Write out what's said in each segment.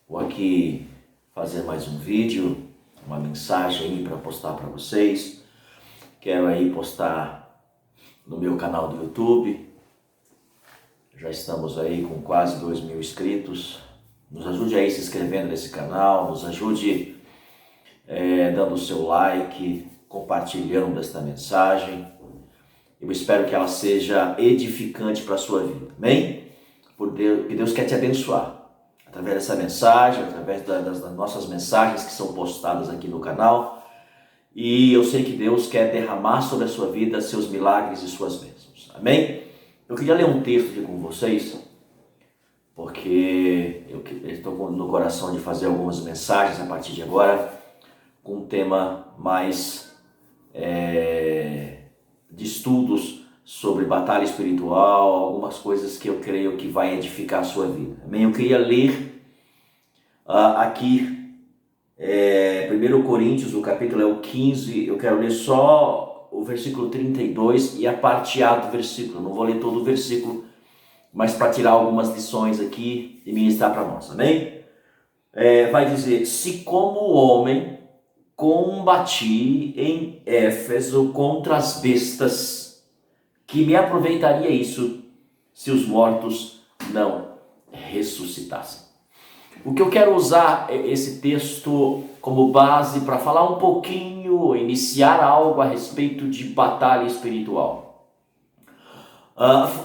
Vou aqui fazer mais um vídeo, uma mensagem aí para postar para vocês. Quero aí postar no meu canal do YouTube. Já estamos aí com quase 2.000 inscritos. Nos ajude aí se inscrevendo nesse canal, nos ajude dando o seu like, compartilhando esta mensagem. Eu espero que ela seja edificante para a sua vida, amém? Que Deus quer te abençoar através dessa mensagem, através das nossas mensagens que são postadas aqui no canal. E eu sei que Deus quer derramar sobre a sua vida seus milagres e suas bênçãos, amém? Eu queria ler um texto aqui com vocês, porque eu estou no coração de fazer algumas mensagens a partir de agora, com um tema mais de estudos sobre batalha espiritual, algumas coisas que eu creio que vai edificar a sua vida, amém? Eu queria ler aqui 1 Coríntios, o capítulo é o 15, eu quero ler só o versículo 32 e a parte A do versículo, não vou ler todo o versículo, mas para tirar algumas lições aqui e ministrar para nós, amém? Vai dizer: se como homem combati em Éfeso contra as bestas, que me aproveitaria isso se os mortos não ressuscitassem. O que eu quero usar esse texto como base para falar um pouquinho, iniciar algo a respeito de batalha espiritual.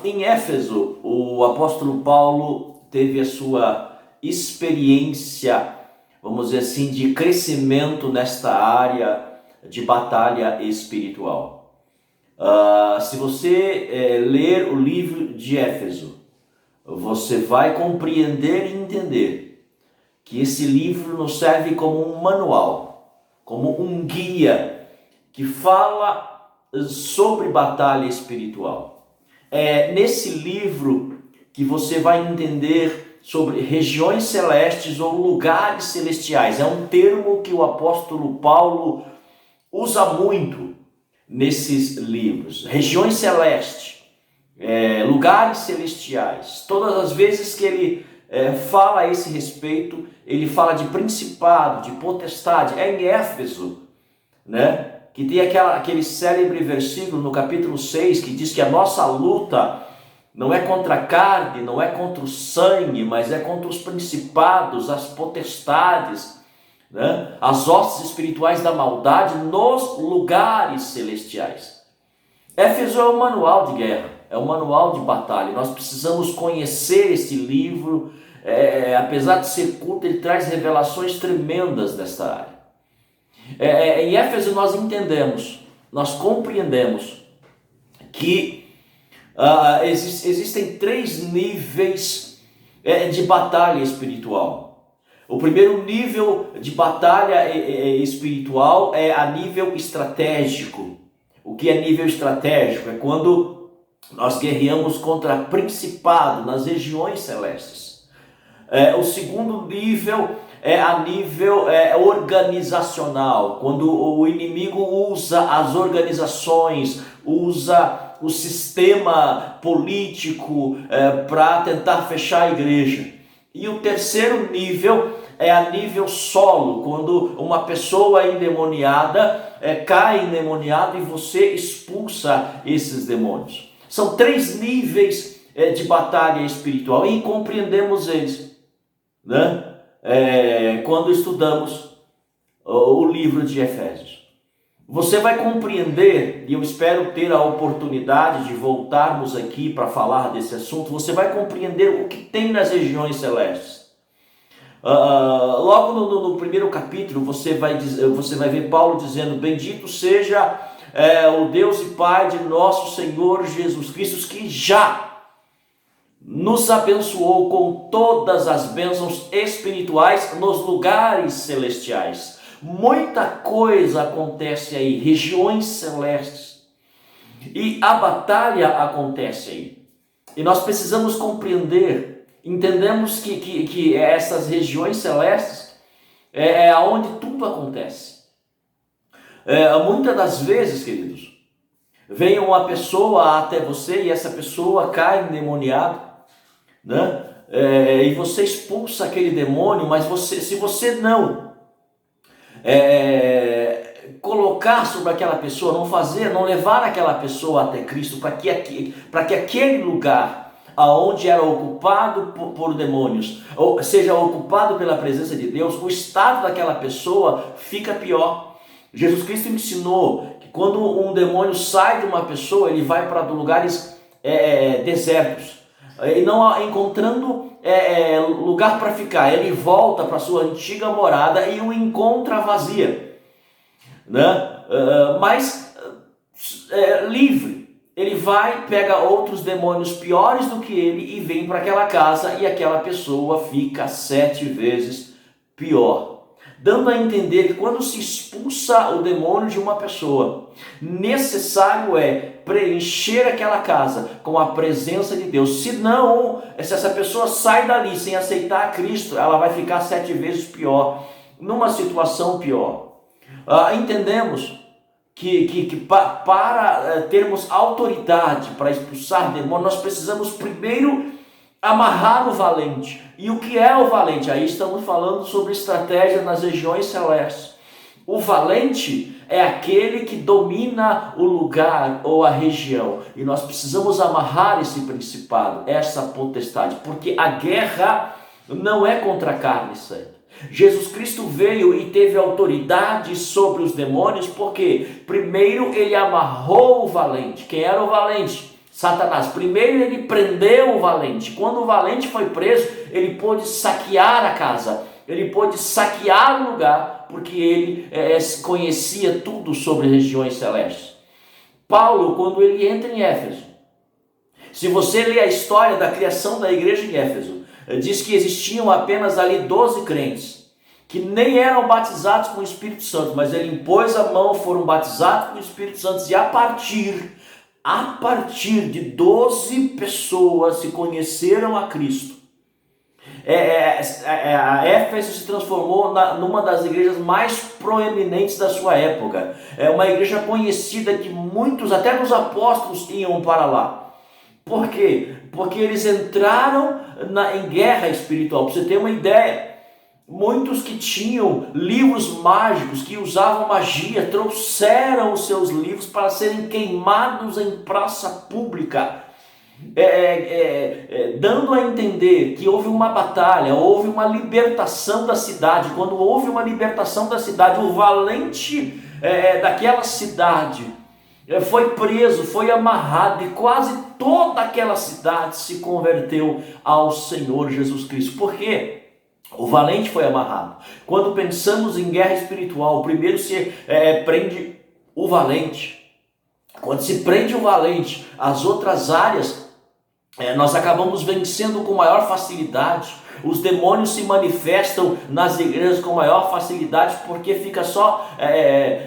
Em Éfeso, o apóstolo Paulo teve a sua experiência, vamos dizer assim, de crescimento nesta área de batalha espiritual. Se você ler o livro de Éfeso, você vai compreender e entender que esse livro nos serve como um manual, como um guia que fala sobre batalha espiritual. É nesse livro que você vai entender sobre regiões celestes ou lugares celestiais. É um termo que o apóstolo Paulo usa muito nesses livros. Regiões celestes, lugares celestiais. Todas as vezes que ele fala a esse respeito, ele fala de principado, de potestade. É em Éfeso, né, que tem aquele célebre versículo no capítulo 6 que diz que a nossa luta não é contra a carne, não é contra o sangue, mas é contra os principados, as potestades, né, as hostes espirituais da maldade nos lugares celestiais. Éfeso é um manual de guerra, é um manual de batalha. Nós precisamos conhecer este livro. Apesar de ser curto, ele traz revelações tremendas nesta área. Em Éfeso nós entendemos, nós compreendemos que existem 3 níveis de batalha espiritual. O primeiro nível de batalha espiritual é a nível estratégico. O que é nível estratégico? É quando nós guerreamos contra principado nas regiões celestes. O segundo nível é a nível organizacional, quando o inimigo usa as organizações, usa o sistema político para tentar fechar a igreja. E o terceiro nível é a nível solo, quando uma pessoa endemoniada cai endemoniada e você expulsa esses demônios. São 3 níveis de batalha espiritual e compreendemos eles, né? Quando estudamos o livro de Efésios. Você vai compreender, e eu espero ter a oportunidade de voltarmos aqui para falar desse assunto, você vai compreender o que tem nas regiões celestes. Logo no primeiro capítulo você vai ver Paulo dizendo: bendito seja o Deus e Pai de nosso Senhor Jesus Cristo, que já nos abençoou com todas as bênçãos espirituais nos lugares celestiais. Muita coisa acontece aí, regiões celestes, e a batalha acontece aí. E nós precisamos compreender, entendemos que essas regiões celestes é onde tudo acontece. Muitas das vezes, queridos, vem uma pessoa até você e essa pessoa cai endemoniada, né? e você expulsa aquele demônio, mas se você não colocar sobre aquela pessoa, não levar aquela pessoa até Cristo, para que aquele lugar aonde era ocupado por demônios, ou seja ocupado pela presença de Deus, o estado daquela pessoa fica pior. Jesus Cristo ensinou que quando um demônio sai de uma pessoa, ele vai para lugares desertos, e não encontrando lugar para ficar, ele volta para sua antiga morada e o encontra vazia, né? Mas livre. Ele vai, pega outros demônios piores do que ele e vem para aquela casa, e aquela pessoa fica 7 vezes pior. Dando a entender que quando se expulsa o demônio de uma pessoa, necessário é preencher aquela casa com a presença de Deus. Se essa pessoa sai dali sem aceitar a Cristo, ela vai ficar 7 vezes pior, numa situação pior. Entendemos que para termos autoridade para expulsar demônios, nós precisamos primeiro amarrar o valente. E o que é o valente? Aí estamos falando sobre estratégia nas regiões celestes. O valente é aquele que domina o lugar ou a região. E nós precisamos amarrar esse principado, essa potestade, porque a guerra não é contra carne e sangue. Jesus Cristo veio e teve autoridade sobre os demônios, porque primeiro ele amarrou o valente. Quem era o valente? Satanás. Primeiro ele prendeu o valente. Quando o valente foi preso, ele pôde saquear a casa, ele pôde saquear o lugar, porque ele conhecia tudo sobre regiões celestes. Paulo, quando ele entra em Éfeso, se você ler a história da criação da igreja em Éfeso, diz que existiam apenas ali 12 crentes, que nem eram batizados com o Espírito Santo, mas ele impôs a mão, foram batizados com o Espírito Santo, e a partir de 12 pessoas se conheceram a Cristo. A Éfeso se transformou numa das igrejas mais proeminentes da sua época. É uma igreja conhecida que muitos, até os apóstolos, iam para lá. Por quê? Porque eles entraram em guerra espiritual. Para você ter uma ideia, muitos que tinham livros mágicos, que usavam magia, trouxeram os seus livros para serem queimados em praça pública, dando a entender que houve uma batalha, houve uma libertação da cidade. Quando houve uma libertação da cidade, o valente daquela cidade foi preso, foi amarrado, e quase toda aquela cidade se converteu ao Senhor Jesus Cristo. Por quê? O valente foi amarrado. Quando pensamos em guerra espiritual, primeiro se prende o valente. Quando se prende o valente, as outras áreas nós acabamos vencendo com maior facilidade. Os demônios se manifestam nas igrejas com maior facilidade, porque fica só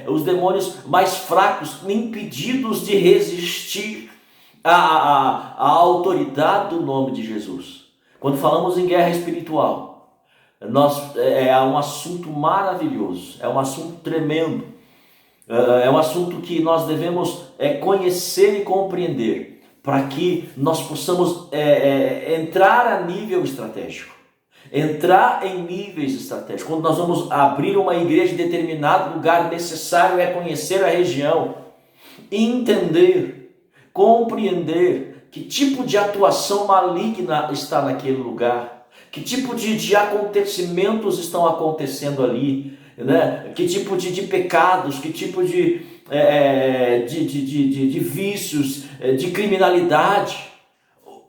os demônios mais fracos, impedidos de resistir à autoridade do nome de Jesus. Quando falamos em guerra espiritual, é um assunto maravilhoso, é um assunto tremendo, é um assunto que nós devemos conhecer e compreender, para que nós possamos entrar a nível estratégico, entrar em níveis estratégicos. Quando nós vamos abrir uma igreja em determinado lugar, necessário é conhecer a região, entender, compreender que tipo de atuação maligna está naquele lugar, que tipo de acontecimentos estão acontecendo ali, né? Que tipo de pecados, que tipo de vícios, de criminalidade,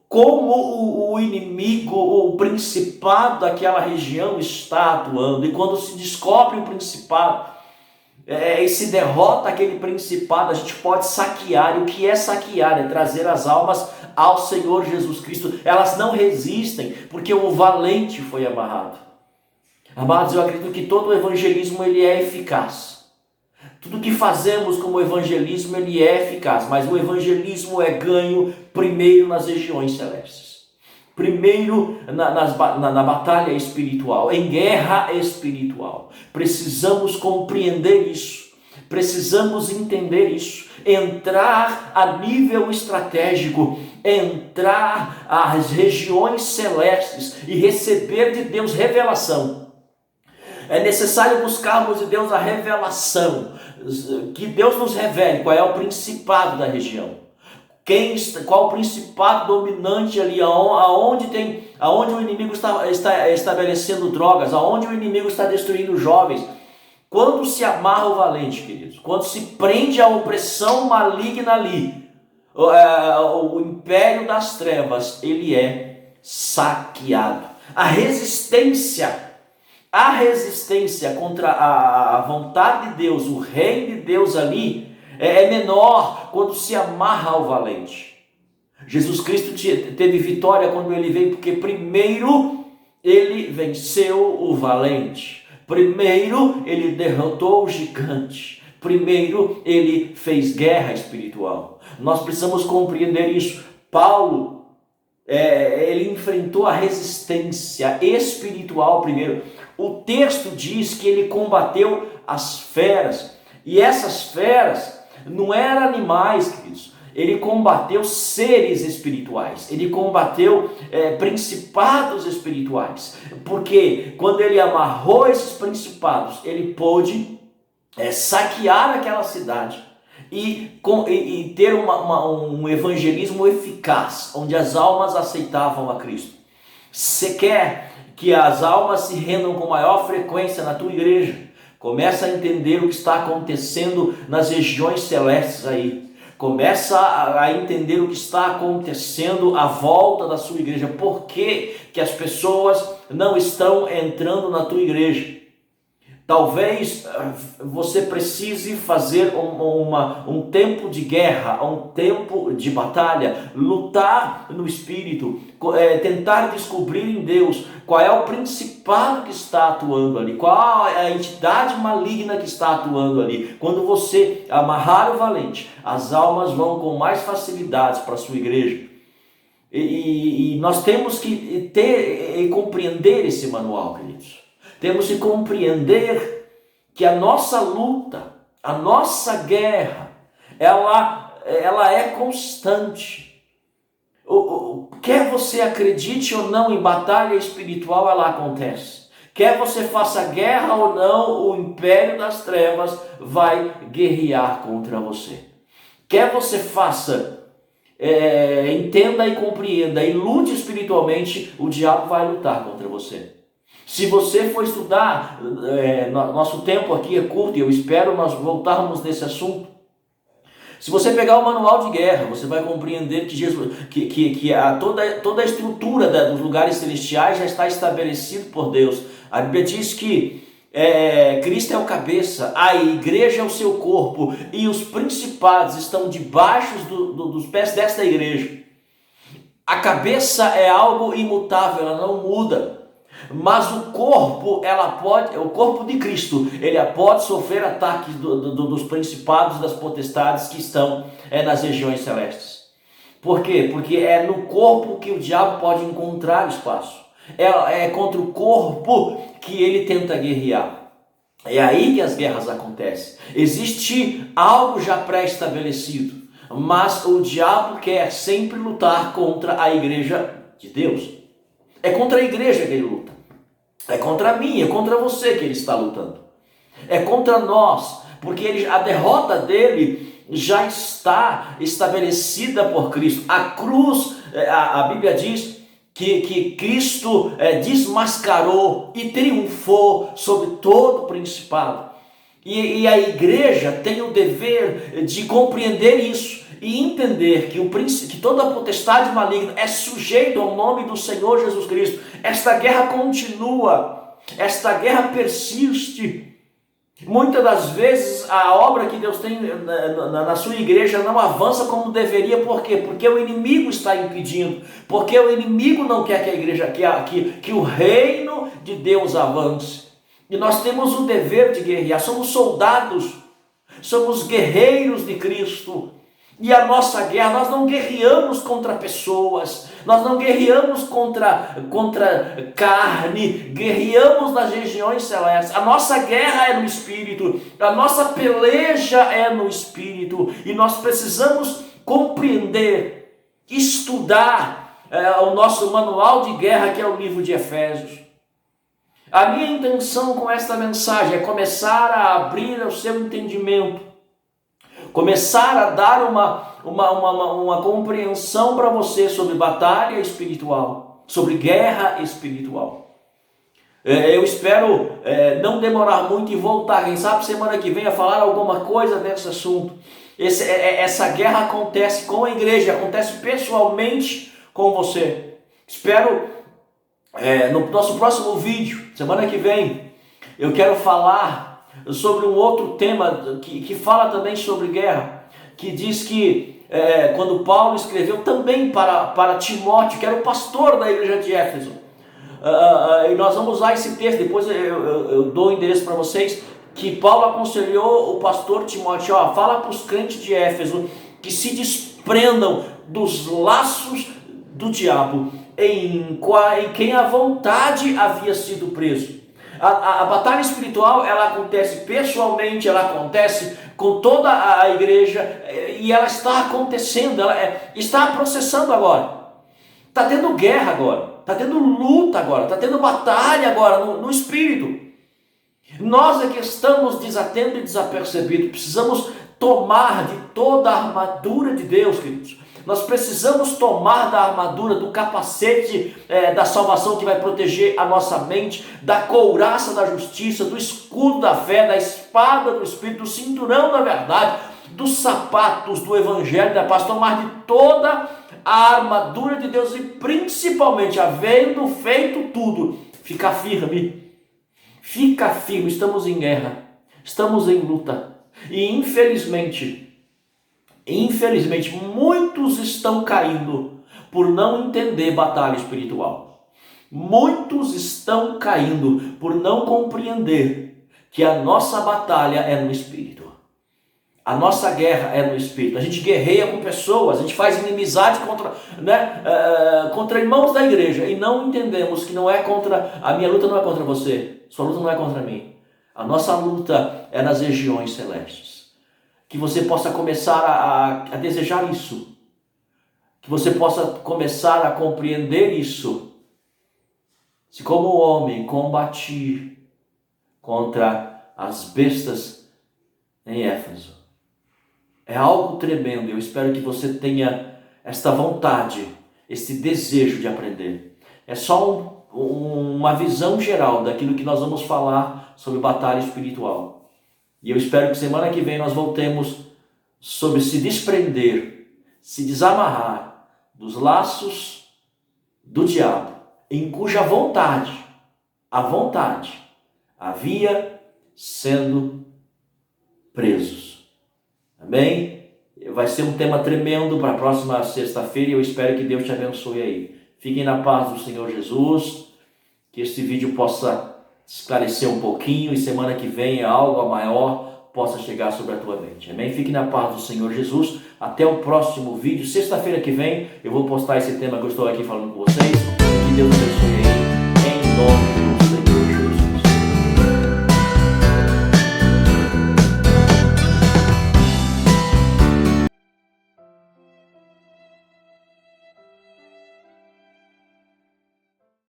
como o inimigo, o principado daquela região está atuando. E quando se descobre o principado e se derrota aquele principado, a gente pode saquear. E o que é saquear? É trazer as almas ao Senhor Jesus Cristo. Elas não resistem, porque o valente foi amarrado. Amados, eu acredito que todo o evangelismo ele é eficaz. Tudo que fazemos como evangelismo ele é eficaz, mas o evangelismo é ganho primeiro nas regiões celestes, primeiro na batalha espiritual, em guerra espiritual. Precisamos compreender isso, Precisamos entender isso, entrar a nível estratégico, entrar às regiões celestes e receber de Deus revelação. É necessário buscarmos de Deus a revelação, que Deus nos revele qual é o principado da região. Qual o principado dominante ali, aonde o inimigo está estabelecendo drogas, aonde o inimigo está destruindo jovens. Quando se amarra o valente, queridos, quando se prende a opressão maligna ali, o império das trevas, ele é saqueado. A resistência contra a vontade de Deus, o reino de Deus ali, é menor quando se amarra ao valente. Jesus Cristo teve vitória quando ele veio, porque primeiro ele venceu o valente, primeiro ele derrotou o gigante, primeiro ele fez guerra espiritual. Nós precisamos compreender isso. Paulo, ele enfrentou a resistência espiritual primeiro. O texto diz que ele combateu as feras, e essas feras não eram animais, queridos. Ele combateu seres espirituais, ele combateu principados espirituais, porque quando ele amarrou esses principados, ele pôde saquear aquela cidade e ter um evangelismo eficaz, onde as almas aceitavam a Cristo. Você quer que as almas se rendam com maior frequência na tua igreja? Começa a entender o que está acontecendo nas regiões celestes aí. Começa a entender o que está acontecendo à volta da sua igreja. Por que as pessoas não estão entrando na tua igreja? Talvez você precise fazer um tempo de guerra, um tempo de batalha, lutar no Espírito, tentar descobrir em Deus qual é o principado que está atuando ali, qual é a entidade maligna que está atuando ali. Quando você amarrar o valente, as almas vão com mais facilidades para a sua igreja. E nós temos que ter e compreender esse manual, queridos. Temos que compreender que a nossa luta, a nossa guerra, ela é constante. Quer você acredite ou não em batalha espiritual, ela acontece. Quer você faça guerra ou não, o império das trevas vai guerrear contra você. Quer você faça, entenda e compreenda e lute espiritualmente, o diabo vai lutar contra você. Se você for estudar, nosso tempo aqui é curto e eu espero nós voltarmos nesse assunto. Se você pegar o manual de guerra, você vai compreender que toda a estrutura dos lugares celestiais já está estabelecido por Deus. A Bíblia diz que Cristo é o cabeça, a igreja é o seu corpo e os principados estão debaixo dos pés desta igreja. A cabeça é algo imutável, ela não muda. Mas o corpo de Cristo, ele pode sofrer ataques dos principados, das potestades que estão nas regiões celestes. Por quê? Porque é no corpo que o diabo pode encontrar espaço. É contra o corpo que ele tenta guerrear. É aí que as guerras acontecem. Existe algo já pré-estabelecido, mas o diabo quer sempre lutar contra a igreja de Deus. É contra a igreja que ele luta. É contra mim, é contra você que ele está lutando. É contra nós, porque a derrota dele já está estabelecida por Cristo. A cruz, a Bíblia diz que Cristo desmascarou e triunfou sobre todo o principado. E a igreja tem o dever de compreender isso e entender que toda a potestade maligna é sujeita ao nome do Senhor Jesus Cristo. Esta guerra continua, esta guerra persiste. Muitas das vezes a obra que Deus tem na sua igreja não avança como deveria. Por quê? Porque o inimigo está impedindo, porque o inimigo não quer que a igreja, que o reino de Deus avance. E nós temos o dever de guerrear, somos soldados, somos guerreiros de Cristo. E a nossa guerra, nós não guerreamos contra pessoas, nós não guerreamos contra carne, guerreamos nas regiões celestes. A nossa guerra é no Espírito, a nossa peleja é no Espírito, e nós precisamos compreender, estudar o nosso manual de guerra, que é o livro de Efésios. A minha intenção com esta mensagem é começar a abrir o seu entendimento, começar a dar uma compreensão para você sobre batalha espiritual, sobre guerra espiritual. Eu espero não demorar muito e voltar, quem sabe semana que vem, a falar alguma coisa desse assunto. Essa guerra acontece com a igreja, acontece pessoalmente com você. Espero no nosso próximo vídeo, semana que vem, eu quero falar sobre um outro tema que fala também sobre guerra, que diz que quando Paulo escreveu também para Timóteo, que era o pastor da igreja de Éfeso, e nós vamos usar esse texto, depois eu dou o endereço para vocês, que Paulo aconselhou o pastor Timóteo, fala para os crentes de Éfeso que se desprendam dos laços do diabo, em quem a vontade havia sido preso. A batalha espiritual, ela acontece pessoalmente, ela acontece com toda a igreja, e ela está acontecendo, ela está processando agora. Está tendo guerra agora, está tendo luta agora, está tendo batalha agora no espírito. Nós é que estamos desatentos e desapercebidos, precisamos tomar de toda a armadura de Deus, queridos. Nós precisamos tomar da armadura, do capacete da salvação que vai proteger a nossa mente, da couraça da justiça, do escudo da fé, da espada do Espírito, do cinturão da verdade, dos sapatos do Evangelho da paz, tomar de toda a armadura de Deus e principalmente, havendo feito tudo, ficar firme. Fica firme, estamos em guerra, estamos em luta e infelizmente, muitos estão caindo por não entender batalha espiritual. Muitos estão caindo por não compreender que a nossa batalha é no Espírito. A nossa guerra é no Espírito. A gente guerreia com pessoas, a gente faz inimizade contra irmãos da igreja e não entendemos que não é contra, a minha luta não é contra você, sua luta não é contra mim. A nossa luta é nas regiões celestes. Que você possa começar a desejar isso. Que você possa começar a compreender isso. Se como homem combati contra as bestas em Éfeso. É algo tremendo. Eu espero que você tenha esta vontade, este desejo de aprender. É só uma visão geral daquilo que nós vamos falar sobre batalha espiritual. E eu espero que semana que vem nós voltemos sobre se desprender, se desamarrar dos laços do diabo, em cuja vontade havia sendo presos. Amém? Vai ser um tema tremendo para a próxima sexta-feira e eu espero que Deus te abençoe aí. Fiquem na paz do Senhor Jesus, que este vídeo possa esclarecer um pouquinho e semana que vem algo maior possa chegar sobre a tua mente. Amém? Fique na paz do Senhor Jesus. Até o próximo vídeo. Sexta-feira que vem eu vou postar esse tema que eu estou aqui falando com vocês. Que Deus abençoe.